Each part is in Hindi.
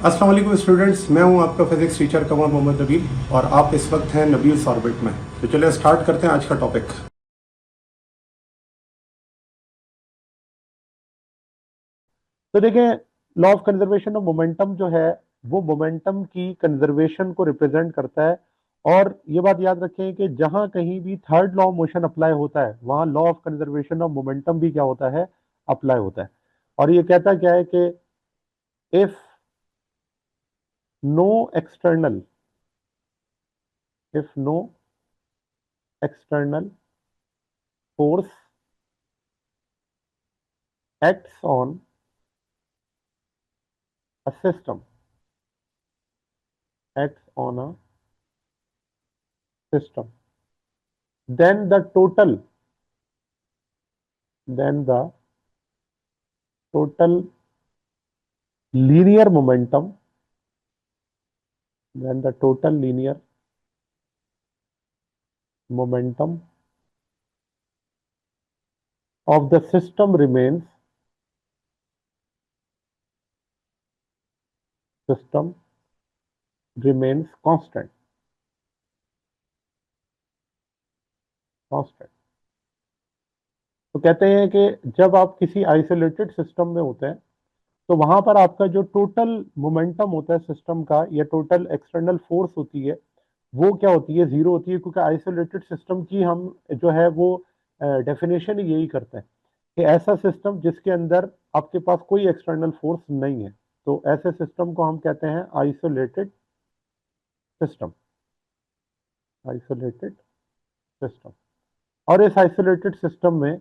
अस्सलाम वालेकुम स्टूडेंट्स, मैं हूं आपका फिजिक्स टीचर कमर मोहम्मद नबील और आप इस वक्त हैं नबील्स ऑर्बिट में। तो चलिए स्टार्ट करते हैं आज का टॉपिक। तो देखें, law of conservation of momentum जो है वो मोमेंटम की कंजर्वेशन को रिप्रेजेंट करता है। और ये बात याद रखें कि जहां कहीं भी third law of motion apply होता है वहां law of conservation of momentum भी क्या होता है, अप्लाई होता है। और ये कहता क्या है कि if no external if no external force acts on a system acts on a system then the total then the total linear momentum then the total linear momentum of the system remains constant। तो कहते हैं कि जब आप किसी आइसोलेटेड सिस्टम में होते हैं तो वहां पर आपका जो टोटल मोमेंटम होता है सिस्टम का या टोटल एक्सटर्नल फोर्स होती है वो क्या होती है, जीरो होती है। क्योंकि आइसोलेटेड सिस्टम की हम जो है वो डेफिनेशन ही यही करते हैं कि ऐसा सिस्टम जिसके अंदर आपके पास कोई एक्सटर्नल फोर्स नहीं है, तो ऐसे सिस्टम को हम कहते हैं आइसोलेटेड सिस्टम। Isolated system. और इस आइसोलेटेड सिस्टम में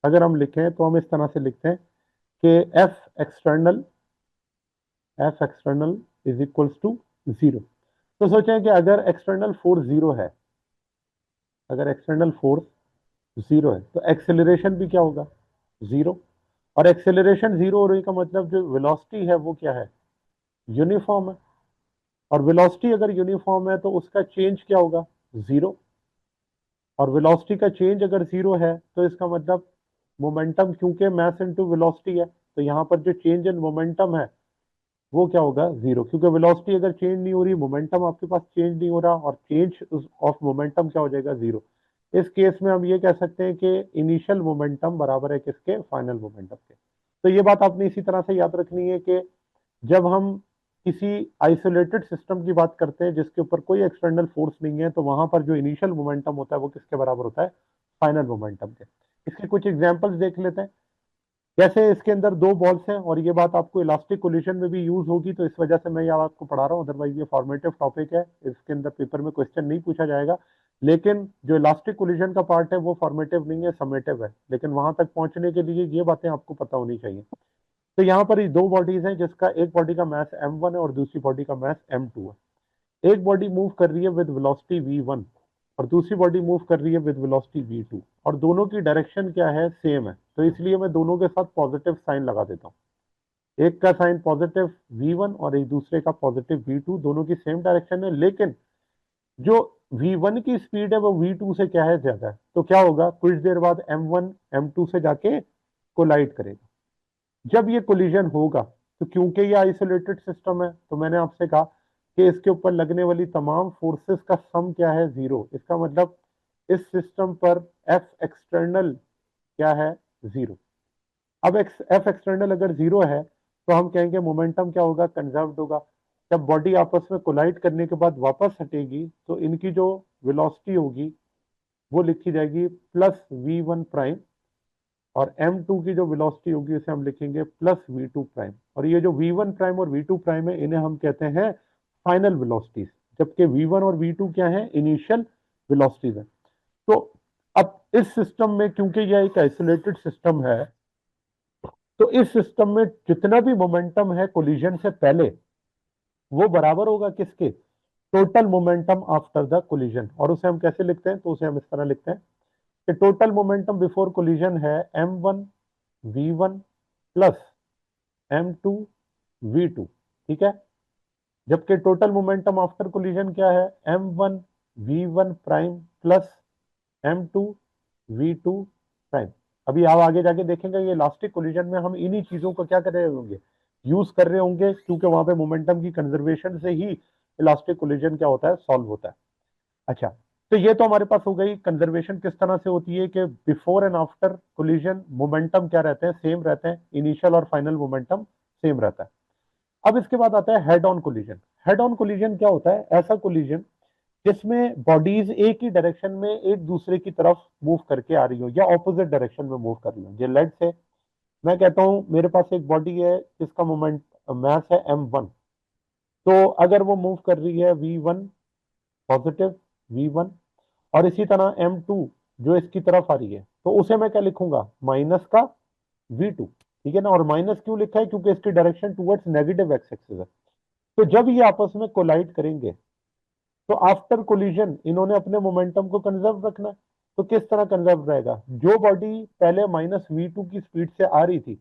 अगर हम लिखें तो हम इस तरह से लिखते हैं कि F external is equals to zero. तो सोचें कि अगर एक्सटर्नल फोर्स जीरो है, अगर एक्सटर्नल फोर्स जीरो है तो एक्सेलरेशन भी क्या होगा, जीरो। और एक्सेलरेशन जीरो होने का मतलब जो वेलोसिटी है वो क्या है, यूनिफॉर्म है। और वेलोसिटी अगर यूनिफॉर्म है तो उसका चेंज क्या होगा, जीरो। और वेलोसिटी का चेंज अगर जीरो है तो इसका मतलब मोमेंटम, क्योंकि मास इनटू वेलोसिटी है, तो यहाँ पर जो चेंज इन मोमेंटम है वो क्या होगा, जीरो। क्योंकि वेलोसिटी अगर चेंज नहीं हो रही, मोमेंटम आपके पास चेंज नहीं हो रहा, और चेंज ऑफ मोमेंटम क्या हो जाएगा, जीरो। इस केस में हम ये कह सकते हैं कि इनिशियल मोमेंटम बराबर है किसके, फाइनल मोमेंटम के। तो ये बात आपने इसी तरह से याद रखनी है कि जब हम किसी आइसोलेटेड सिस्टम की बात करते हैं जिसके ऊपर कोई एक्सटर्नल फोर्स नहीं है, तो वहां पर जो इनिशियल मोमेंटम होता है वो किसके बराबर होता है, फाइनल मोमेंटम के। इसके कुछ एग्जांपल्स देख लेते हैं। जैसे इसके अंदर दो बॉल्स हैं, और ये बात आपको इलास्टिक कोलिजन में भी यूज होगी, तो इस वजह से मैं ये आपको पढ़ा रहा हूँ। अदरवाइज ये फॉर्मेटिव टॉपिक है, इसके अंदर पेपर में क्वेश्चन नहीं पूछा जाएगा। लेकिन जो इलास्टिक कोलिजन का पार्ट है वो फॉर्मेटिव नहीं है, समेटिव है। लेकिन वहां तक पहुंचने के लिए ये बातें आपको पता होनी चाहिए। तो यहाँ पर ये दो बॉडीज हैं जिसका एक बॉडी का मास m1 है और दूसरी बॉडी का मास m2 है। एक बॉडी मूव कर रही है विद वेलोसिटी v1 और दूसरी बॉडी मूव कर रही है विद वेलोसिटी v2, और दोनों की डायरेक्शन क्या है, सेम है। तो इसलिए मैं दोनों के साथ पॉजिटिव साइन लगा देता हूँ। एक का साइन पॉजिटिव v1 और एक दूसरे का पॉजिटिव v2, दोनों की सेम डायरेक्शन है। लेकिन जो v1 की स्पीड है वो v2 से क्या है, ज्यादा है। तो क्या होगा, कुछ देर बाद m1 m2 से जाके कोलाइड करेगा। जब ये कोलिजन होगा तो क्योंकि ये आइसोलेटेड सिस्टम है, तो मैंने आपसे कहा कि इसके ऊपर लगने वाली तमाम फोर्सेस का सम क्या है, जीरो। इसका मतलब इस सिस्टम पर एफ एक्सटर्नल क्या है, जीरो। अब एफ एक्सटर्नल अगर जीरो है तो हम कहेंगे मोमेंटम क्या होगा, कंजर्व्ड होगा। जब बॉडी आपस में कोलाइड करने के बाद वापस हटेगी तो इनकी जो वेलोसिटी होगी वो लिखी जाएगी प्लस v1 प्राइम, और m2 की जो वेलोसिटी होगी उसे हम लिखेंगे प्लस v2 प्राइम। और ये जो v1 प्राइम और v2 प्राइम है इन्हें हम कहते हैं फाइनल वेलोसिटीज, जबकि v1 और v2 क्या है, इनिशियल वेलोसिटीज है। तो अब इस सिस्टम में क्योंकि यह एक आइसोलेटेड सिस्टम है, तो इस सिस्टम में जितना भी मोमेंटम है कोलिजन से पहले वो बराबर होगा किसके, total momentum after the collision. और उसे हम कैसे लिखते हैं, तो उसे हम इस तरह लिखते हैं कि टोटल मोमेंटम बिफोर कोलिजन है m1 v1 plus m2 v2, ठीक है। जबकि टोटल मोमेंटम आफ्टर कोलिजन क्या है, m1 v1 prime plus m2 v2 prime. अभी आप आगे जाके देखेंगे ये इलास्टिक कोलिजन में हम इन्हीं चीजों को क्या कर रहे होंगे, यूज कर रहे होंगे, क्योंकि वहां पे मोमेंटम की कंजर्वेशन से ही इलास्टिक कोलिजन क्या होता है, सॉल्व होता है। अच्छा, तो ये तो हमारे पास हो गई कंजर्वेशन किस तरह से होती है कि before and after collision momentum क्या रहते हैं, सेम रहते हैं, इनिशियल और फाइनल मोमेंटम सेम रहता है। अब इसके बाद आता है head on collision. Head on collision क्या होता है, ऐसा कोलिजन जिसमें बॉडीज एक ही डायरेक्शन में एक दूसरे की तरफ मूव करके आ रही हो या ऑपोजिट डायरेक्शन में मूव कर रही हो। ये लेट से मैं कहता हूं मेरे पास एक बॉडी है जिसका मोमेंट मास है m1, तो अगर वो मूव कर रही है v1 पॉजिटिव v1, और इसी तरह m2 जो इसकी तरफ आ रही है, तो उसे मैं क्या लिखूंगा, माइनस का v2। ठीक है ना, और माइनस क्यों लिखा है, क्योंकि इसकी direction towards negative x axis है। तो जब ये आपस में कोलाइड करेंगे तो आफ्टर कोलिजन इन्होंने अपने मोमेंटम को कंजर्व रखना है। तो किस तरह कंजर्व रहेगा, जो बॉडी पहले -v2 की स्पीड से आ रही थी,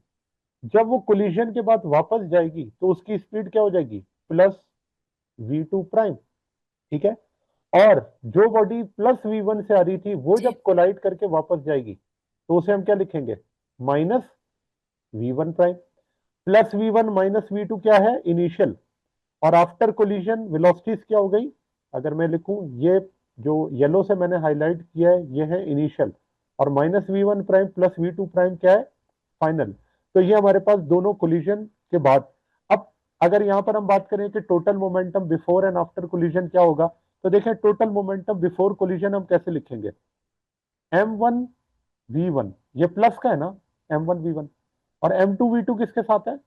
जब वो कोलिजन के बाद वापस जाएगी तो उसकी स्पीड क्या हो जाएगी, +v2 प्राइम। ठीक है, और जो बॉडी +v1 से आ रही थी वो जब कोलाइड करके वापस जाएगी तो उसे हम क्या लिखेंगे, -v1 प्राइम। +v1 -v2 क्या है, इनिशियल, और आफ्टर कोलिजन वेलोसिटीज क्या हो गई, अगर मैं लिखूं ये जो येलो से मैंने हाईलाइट किया है ये है इनिशियल, और -v1 प्राइम +v2 प्राइम क्या है, फाइनल। तो ये हमारे पास दोनों कोलिजन के बाद। अब अगर यहां पर हम बात करें कि total momentum before and after collision क्या होगा, तो देखें टोटल मोमेंटम बिफोर कोलिजन हम कैसे लिखेंगे, m1v1, ये प्लस का है ना, m1v1, और m2v2 किसके साथ है,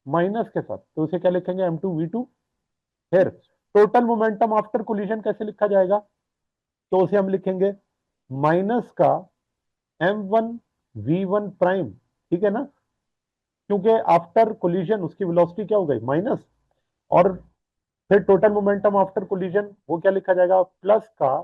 माइनस के साथ, तो उसे क्या लिखेंगे, m2v2। फिर टोटल मोमेंटम आफ्टर कोलिजन कैसे लिखा जाएगा, तो उसे हम लिखेंगे माइनस का m1v1 प्राइम। ठीक है ना, क्योंकि आफ्टर कोलिजन उसकी वेलोसिटी क्या हो गई, माइनस, और फिर टोटल मोमेंटम आफ्टर कोलिजन वो क्या लिखा जाएगा, प्लस का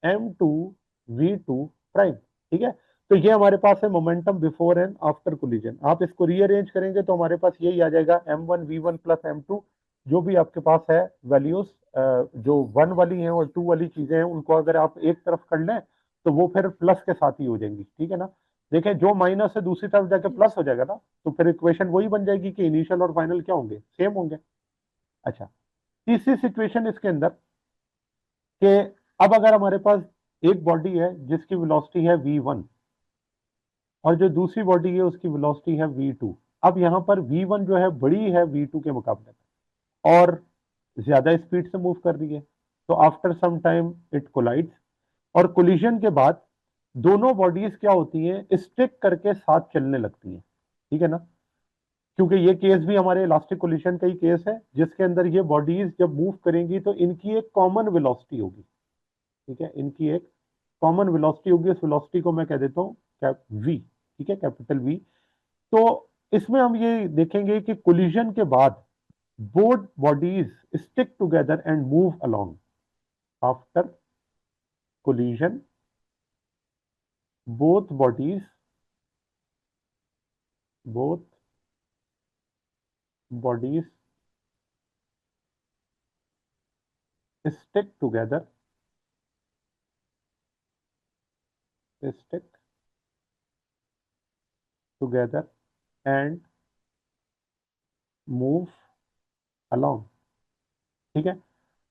m2v2 प्राइम। ठीक है, तो ये हमारे पास है momentum before and after collision. आप इसको रीअरेंज करेंगे तो हमारे पास यही आ जाएगा, m1v1 प्लस m2, जो भी आपके पास है वैल्यूज, जो 1 वाली हैं और 2 वाली चीजें हैं उनको अगर आप एक तरफ कर लें तो वो फिर प्लस के साथ ही हो जाएंगी। ठीक है ना, देखें जो माइनस है दूसरी तरफ जाके प्लस हो जाएगा ना, तो फिर इक्वेशन वही बन जाएगी कि इनिशियल और फाइनल क्या होंगे, सेम होंगे। अच्छा, तीसरी सिचुएशन इसके अंदर कि अब अगर हमारे पास एक बॉडी है जिसकी वेलोसिटी है v1 और जो दूसरी बॉडी है उसकी वेलोसिटी है v2। अब यहां पर v1 जो है बड़ी है v2 के मुकाबले में और ज्यादा स्पीड से मूव कर रही है, तो after some time it collides, और कोलिजन के बाद दोनों बॉडीज क्या होती हैं, स्टिक करके साथ चलने लगती हैं। ठीक है ना, क्योंकि ये केस भी हमारे इलास्टिक कोलिजन का ही केस है, जिसके अंदर ये बॉडीज जब मूव करेंगी तो इनकी एक कॉमन वेलोसिटी होगी। ठीक है, इनकी एक कॉमन वेलोसिटी होगी, इस वेलोसिटी को मैं कह देता हूँ कैप वी। ठीक है, कैपिटल वी। तो इसमें हम ये देखेंगे कि कोलिजन के बाद both bodies stick together and move along. After collision both bodies both bodies stick together stick together and move along. ठीक है,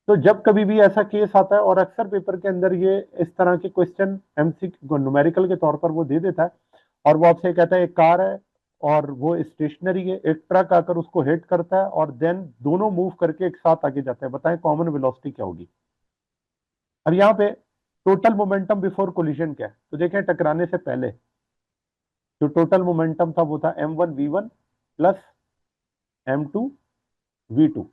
तो जब कभी भी ऐसा केस आता है, और अक्सर पेपर के अंदर ये इस तरह के क्वेश्चन एमसीक्यू न्यूमेरिकल के तौर पर वो दे देता है, और वो आपसे कहता है एक कार है और वो स्टेशनरी है, एक ट्रक आकर उसको हिट करता है और देन दोनों मूव करके एक साथ आगे जाते हैं, बताएं कॉमन वेलोसिटी क्या होगी। अब यहाँ पे टोटल मोमेंटम बिफोर कोलिजन क्या है, तो देखें टकराने से पहले जो टोटल मोमेंटम था वो था m1v1 प्लस m2v2,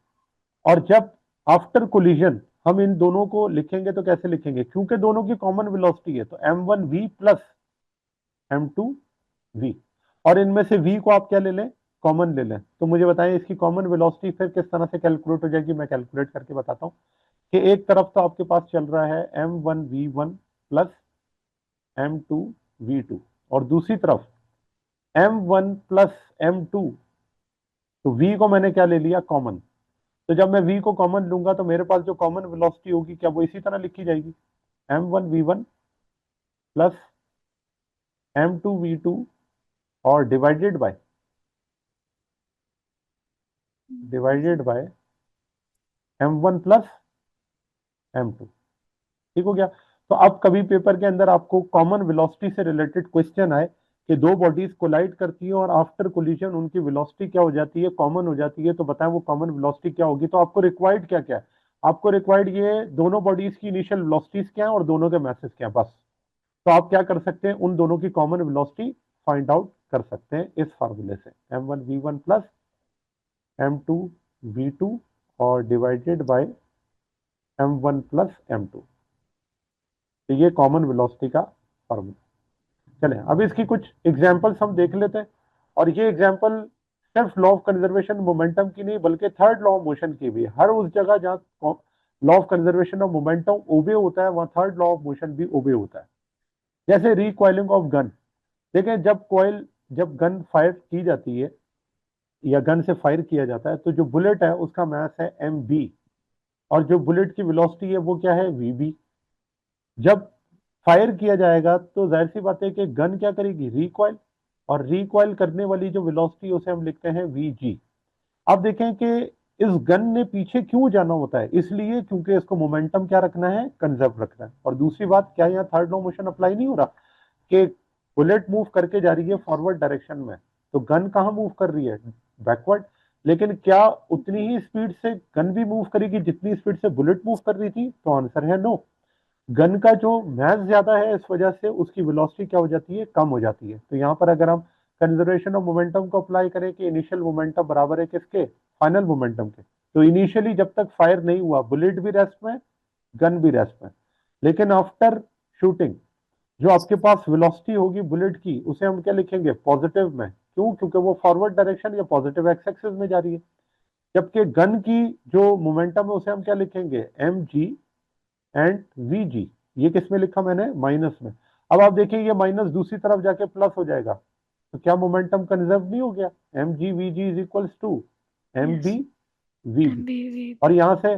और जब आफ्टर कोलिजन हम इन दोनों को लिखेंगे तो कैसे लिखेंगे, क्योंकि दोनों की कॉमन वेलोसिटी है, तो m1v प्लस m2v, और इनमें से v को आप क्या ले लें, कॉमन ले लें। तो मुझे बताएं इसकी कॉमन वेलोसिटी फिर किस तरह से कैलकुलेट हो जाएगी, मैं कैलकुलेट करके बताता हूं कि एक तरफ तो आपके पास चल रहा है m1v1 प्लस m2v2, और दूसरी तरफ m1 प्लस m2, तो v को मैंने क्या ले लिया, कॉमन। तो जब मैं v को कॉमन लूंगा तो मेरे पास जो कॉमन वेलोसिटी होगी क्या वो इसी तरह लिखी जाएगी, m1v1 प्लस m2v2 और divided by divided by m1 plus m2। ठीक हो गया। तो अब कभी पेपर के अंदर आपको कॉमन वेलोसिटी से रिलेटेड क्वेश्चन आए कि दो बॉडीज कोलाइड करती हैं और आफ्टर कोलिजन उनकी वेलोसिटी क्या हो जाती है, कॉमन हो जाती है, तो बताएं वो कॉमन वेलोसिटी क्या होगी। तो आपको रिक्वायर्ड क्या क्या है, आपको रिक्वायर्ड ये दोनों बॉडीज की इनिशियल वेलोसिटीज क्या है और दोनों के मैसेज क्या है, बस। तो आप क्या कर सकते हैं, उन दोनों की कॉमन वेलोसिटी फाइंड आउट कर सकते हैं इस फार्मूले से, m1v1 प्लस m2v2 और divided by m1 plus m2। तो ये कॉमन वेलोसिटी का फार्मूला। चलें अब इसकी कुछ एग्जांपल्स हम देख लेते हैं। और ये एग्जांपल सिर्फ लॉ ऑफ कंजर्वेशन मोमेंटम की नहीं बल्कि थर्ड लॉ ऑफ मोशन की भी। हर उस जगह जहां law of conservation of momentum obey होता है वहां थर्ड लॉ ऑफ मोशन भी ओबे होता है। जैसे रिकॉइलिंग ऑफ गन, देखें जब गन फायर की जाती है या गन से फायर किया जाता है तो जो बुलेट है उसका मास है mb और जो बुलेट की वेलोसिटी है वो क्या है vb। जब फायर किया जाएगा तो जाहिर सी बात है कि गन क्या करेगी, रिकॉइल, और रिकॉइल करने वाली जो वेलोसिटी उसे हम लिखते हैं vg। अब देखें कि इस गन ने पीछे क्यों जाना होता है, इसलिए क्योंकि इसको मोमेंटम क्या रखना है, कंजर्व रखना है। और दूसरी बात, क्या यहाँ थर्ड लॉ मोशन अप्लाई नहीं हो रहा कि बुलेट मूव करके जा रही है फॉरवर्ड डायरेक्शन में, तो गन कहाँ मूव कर रही है, बैकवर्ड। लेकिन क्या उतनी ही स्पीड से गन भी मूव करेगी जितनी स्पीड से बुलेट मूव कर रही थी, तो आंसर है नो। गन का जो मास ज्यादा है इस वजह से उसकी वेलोसिटी क्या हो जाती है, कम हो जाती है। तो यहाँ पर अगर हम कंजर्वेशन ऑफ मोमेंटम को अप्लाई करें कि इनिशियल मोमेंटम बराबर है किसके, फाइनल मोमेंटम के, तो इनिशियली जब तक फायर नहीं हुआ बुलेट भी रेस्ट में, गन भी रेस्ट में, लेकिन आफ्टर शूटिंग जो आपके पास वेलोसिटी होगी बुलेट की उसे हम क्या लिखेंगे, पॉजिटिव में। क्यों, क्योंकि वो फॉरवर्ड डायरेक्शन या पॉजिटिव एक्स एक्सिस में जा रही है। जबकि गन की जो मोमेंटम है उसे हम क्या लिखेंगे, mg एंड vg। ये किस में लिखा मैंने, माइनस में। अब आप देखिए ये माइनस दूसरी तरफ जाके प्लस हो जाएगा, तो क्या मोमेंटम कंजर्व नहीं हो गया, mg vg is equals to mb vb। MBV और यहां से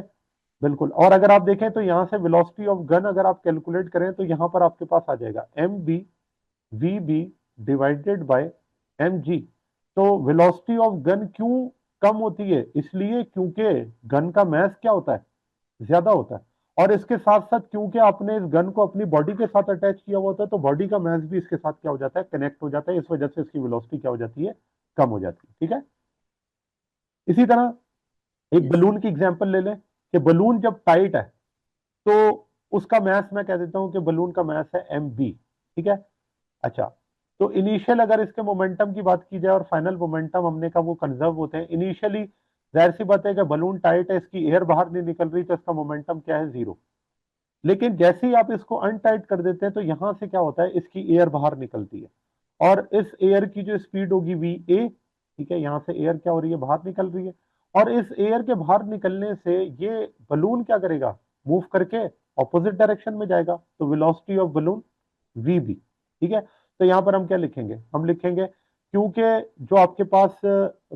बिल्कुल, और अगर आप देखें तो यहां से वेलोसिटी ऑफ गन अगर आप कैलकुलेट करें तो यहां पर आपके पास आ जाएगा mb vb divided by mg। तो वेलोसिटी ऑफ गन क्यों कम होती है, इसलिए क्योंकि गन का मास क्या होता है, ज्यादा होता है। और इसके साथ साथ क्योंकि आपने इस गन को अपनी बॉडी के साथ अटैच किया हुआ होता है तो बॉडी का मास भी इसके साथ क्या हो जाता है, कनेक्ट हो जाता है। इस वजह से इसकी वेलोसिटी क्या हो जाती है, कम हो जाती है। ठीक है। इसी तरह एक बलून की एग्जांपल ले लें कि बलून जब टाइट है तो उसका मास मैं कह देता हूं कि बलून का मास है mb। ठीक है। अच्छा, तो इनिशियल अगर इसके मोमेंटम की बात की जाए और फाइनल मोमेंटम हमने कहा वो कंजर्व होते हैं। इनिशियली जाहिर सी बात है कि बलून टाइट है, इसकी एयर बाहर नहीं निकल रही, तो इसका मोमेंटम क्या है, जीरो। लेकिन जैसे ही आप इसको अनटाइट कर देते हैं तो यहां से क्या होता है, इसकी एयर बाहर निकलती है और इस एयर की जो स्पीड होगी va। ठीक है, यहां से एयर क्या हो रही है, बाहर निकल रही है। और इस एयर के बाहर निकलने से ये बलून क्या करेगा, मूव करके ऑपोजिट डायरेक्शन में जाएगा, तो वेलोसिटी ऑफ बलून vb। ठीक है। तो यहां पर हम क्या लिखेंगे, हम लिखेंगे क्योंकि जो आपके पास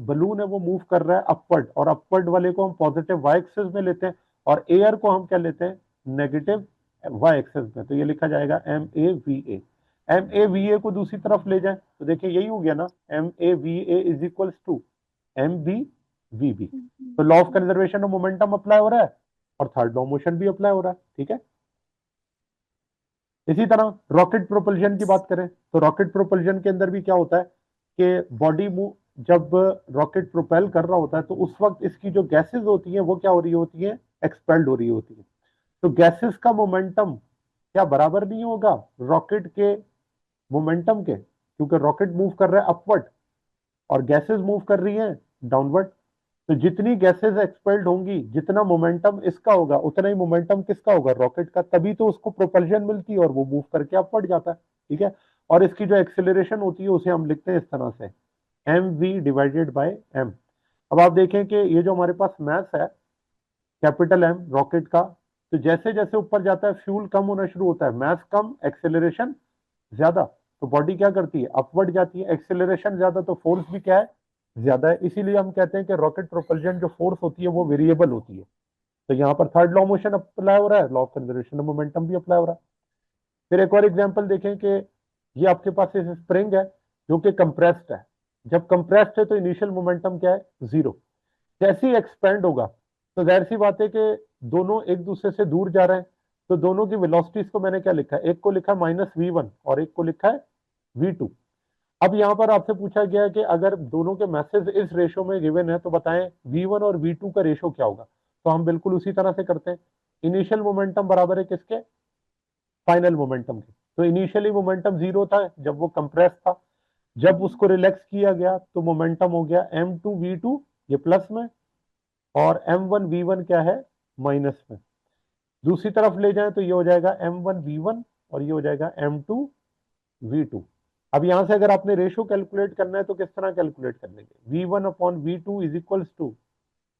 बलून है वो मूव कर रहा है अपवर्ड, और अपवर्ड वाले को हम पॉजिटिव वाई एक्सिस में लेते हैं और एयर को हम क्या लेते हैं, नेगेटिव वाई एक्सिस में। तो ये लिखा जाएगा MAVA। MAVA को दूसरी तरफ ले जाए तो देखिए यही हो गया ना, MAVA is equals to MBVB। तो law of conservation of momentum apply हो रहा है और थर्ड लॉ मोशन भी अप्लाई हो रहा है। ठीक है। इसी तरह रॉकेट प्रोपल्शन की बात करें तो रॉकेट प्रोपल्शन के अंदर भी क्या होता है कि बॉडी मूव, जब रॉकेट प्रोपेल कर रहा होता है तो उस वक्त इसकी जो गैसेस होती हैं वो क्या हो रही होती हैं, एक्सपेल्ड हो रही होती है। तो गैसेस का मोमेंटम क्या बराबर नहीं होगा रॉकेट के मोमेंटम के, क्योंकि रॉकेट मूव कर रहा है अपवर्ड और गैसेस मूव कर रही हैं डाउनवर्ड। तो जितनी गैसेस एक्सपेल्ड होंगी जितना मोमेंटम इसका होगा उतना ही मोमेंटम किसका होगा, रॉकेट का, तभी तो उसको प्रोपल्शन मिलती है और वो मूव करके अपवर्ड जाता है। ठीक है। और इसकी जो एक्सेलरेशन होती है उसे हम लिखते हैं इस तरह से, mv डिवाइडेड बाय m। अब आप देखें कि ये जो हमारे पास मास है कैपिटल M रॉकेट का, तो जैसे जैसे ऊपर जाता है फ्यूल कम होना शुरू होता है, मास कम एक्सेलरेशन ज्यादा, तो बॉडी क्या करती है, अपवर्ड जाती है। एक्सेलरेशन ज्यादा तो फोर्स भी क्या है, ज्यादा है। इसीलिए हम कहते हैं कि रॉकेट प्रोपल्शन जो फोर्स होती है वो वेरिएबल होती है। तो यहाँ पर थर्ड लॉ मोशन अप्लाई हो रहा है, law of conservation of momentum भी अप्लाई हो रहा है। फिर एक और एग्जांपल देखें कि ये आपके पास एक स्प्रिंग है जो कि कंप्रेस्ड है। जब कंप्रेस्ड है तो इनिशियल मोमेंटम क्या है, जीरो। जैसे ही एक्सपेंड होगा तो जाहिर सी बात है कि दोनों एक दूसरे से दूर जा रहे हैं, तो दोनों की वेलोसिटीज को मैंने क्या लिखा है, एक को लिखा -v1 और एक को लिखा है v2। अब यहां पर आपसे पूछा गया है कि अगर दोनों के मैसेज इस रेशो में गिवन है तो बताएं v1 और v2 का रेशो क्या होगा। तो हम बिल्कुल उसी तरह से करते हैं। इनिशियल मोमेंटम बराबर है किसके, फाइनल मोमेंटम के। तो इनिशियली मोमेंटम 0 था जब वो कंप्रेस था, जब उसको रिलैक्स किया गया तो मोमेंटम हो गया m2v2, ये प्लस में, और m1v1 क्या है, माइनस में। दूसरी तरफ ले जाएं तो ये हो जाएगा m1v1 और ये हो जाएगा m2v2। अब यहां से अगर आपने रेशो कैलकुलेट करना है तो किस तरह कैलकुलेट कर लेंगे, v1/v2 is equals to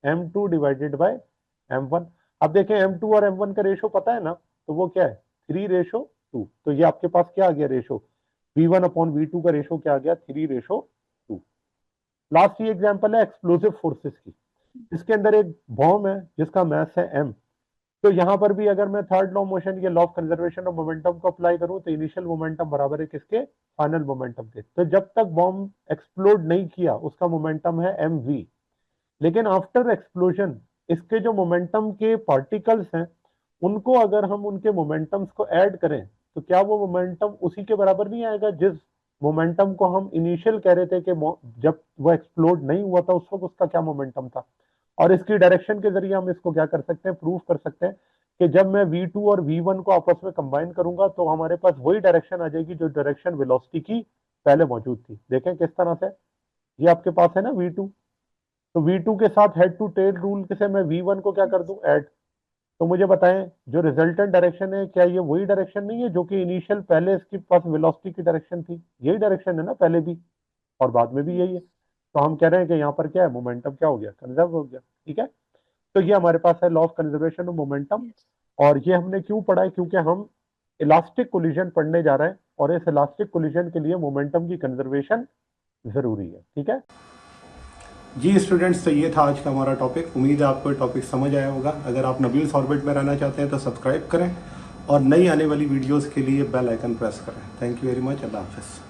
m2 divided by m1। अब देखें m2 और m1 का रेशो पता है ना, तो वो क्या है 3:2। तो ये आपके पास क्या आ गया रेशो, v1/v2 का रेशो क्या आ गया 3:2। लास्ट ये एग्जांपल है एक्सप्लोसिव फोर्सेस की, इसके अंदर एक बॉम्ब है जिसका मास है m। तो यहां पर भी अगर मैं थर्ड लॉ मोशन या law of conservation of momentum को अप्लाई करूं तो इनिशियल मोमेंटम बराबर है किसके, फाइनल मोमेंटम के। तो जब तक बॉम्ब एक्सप्लोड नहीं किया उसका मोमेंटम है mv, लेकिन आफ्टर एक्सप्लोजन इसके जो मोमेंटम के पार्टिकल्स हैं उनको अगर हम उनके मोमेंटम्स को ऐड करें तो क्या वो मोमेंटम उसी के बराबर नहीं आएगा जिस मोमेंटम को हम इनिशियल कह रहे थे कि जब वो एक्सप्लोड नहीं हुआ था उस वक्त उसका क्या मोमेंटम था। और इसकी डायरेक्शन के जरिए हम इसको क्या कर सकते हैं, प्रूव कर सकते हैं कि जब मैं v2 और v1 को आपस में कंबाइन करूंगा तो हमारे पास वही डायरेक्शन आ जाएगी जो डायरेक्शन वेलोसिटी की पहले मौजूद थी। देखें किस तरह से, ये आपके पास है ना v2, तो v2 के साथ हेड टू टेल रूल से मैं v1 को क्या कर दूं, ऐड। तो मुझे बताएं जो रिजल्टेंट डायरेक्शन है क्या ये वही डायरेक्शन नहीं है जो कि इनिशियल पहले इसके पास वेलोसिटी की डायरेक्शन थी, यही डायरेक्शन है ना पहले भी और बाद में भी यही है। तो हम कह रहे हैं कि यहाँ पर क्या है, मोमेंटम क्या हो गया, कंजर्व हो गया। ठीक है, तो ये हमारे पास है law of conservation of momentum. और ये हमने क्यों पढ़ा है, क्योंकि हम इलास्टिक कोलिजन पढ़ने जा रहे हैं और इस इलास्टिक कोलिजन के लिए मोमेंटम की कंजर्वेशन जरूरी है। ठीक है जी स्टूडेंट्स, तो ये था आज का हमारा टॉपिक। उम्मीद है आपको टॉपिक समझ आया होगा। अगर आप नबील्स ऑर्बिट में रहना चाहते हैं तो सब्सक्राइब करें और नई आने वाली वीडियोस के लिए बेल आइकन प्रेस करें। Thank you very much. अल्लाह हाफिज़।